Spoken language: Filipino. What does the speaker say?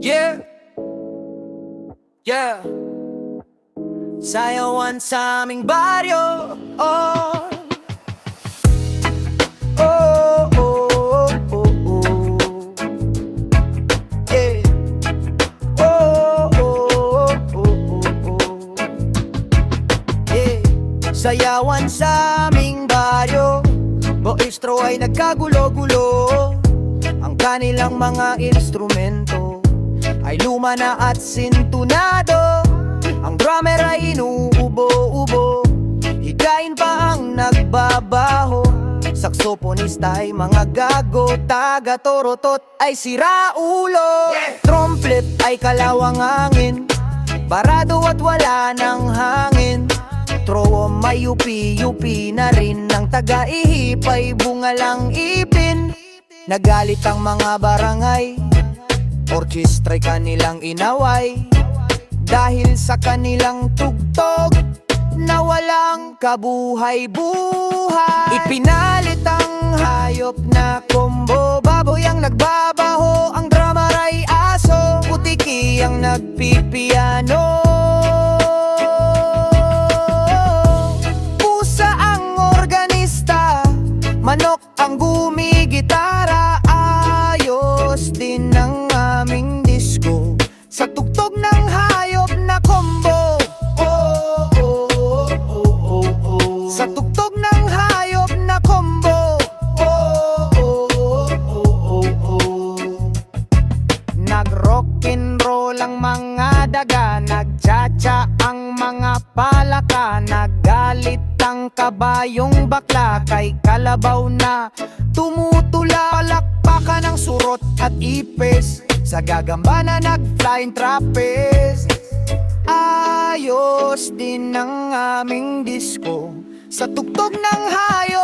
Yeah, yeah. Sayawan sa aming baryo. Oh, oh, oh, oh, oh. Yeah. Oh, oh, oh, oh, oh. Yeah. Sayawan sa aming baryo. Boistro ay nagkagulo-gulo. Ang kanilang mga instrumento ay luma na at sintunado. Ang drummer ay inuubo-ubo, higain pa ang nagbabaho. Saksoponista ay mga gago, taga-torotot ay siraulo. Trumpet ay kalawang hangin, barado at wala ng hangin. Trowo may yupi-yupi na rin, ng taga-ihip ay bungalang ipin. Nagalit ang mga barangay, orkestra'y kanilang inaway. Dahil sa kanilang tugtog na walang kabuhay-buhay. Ipinalit ang hayop na kombo, baboy ang nagbabaho, ang drummer ay aso, putiki ang nagpipiano. Pusa ang organista, manok ang gumigitara. Ayos din ang aming disco sa tugtog ng hayop na kombo. Oh, oh, oh, oh, oh, oh. Sa tugtog ng hayop na kombo. Oh, oh, oh, oh, oh, oh. Nag-rock'n'roll ang mga daga, nagtsatsa ang mga palaka. Nagalit ang kabayong bakla kay kalabaw na tumutula. Palakpakan ng surot at ipis, sa gagamba na nag-flying trapeze. Ayos din ang aming disco sa tugtog ng hayop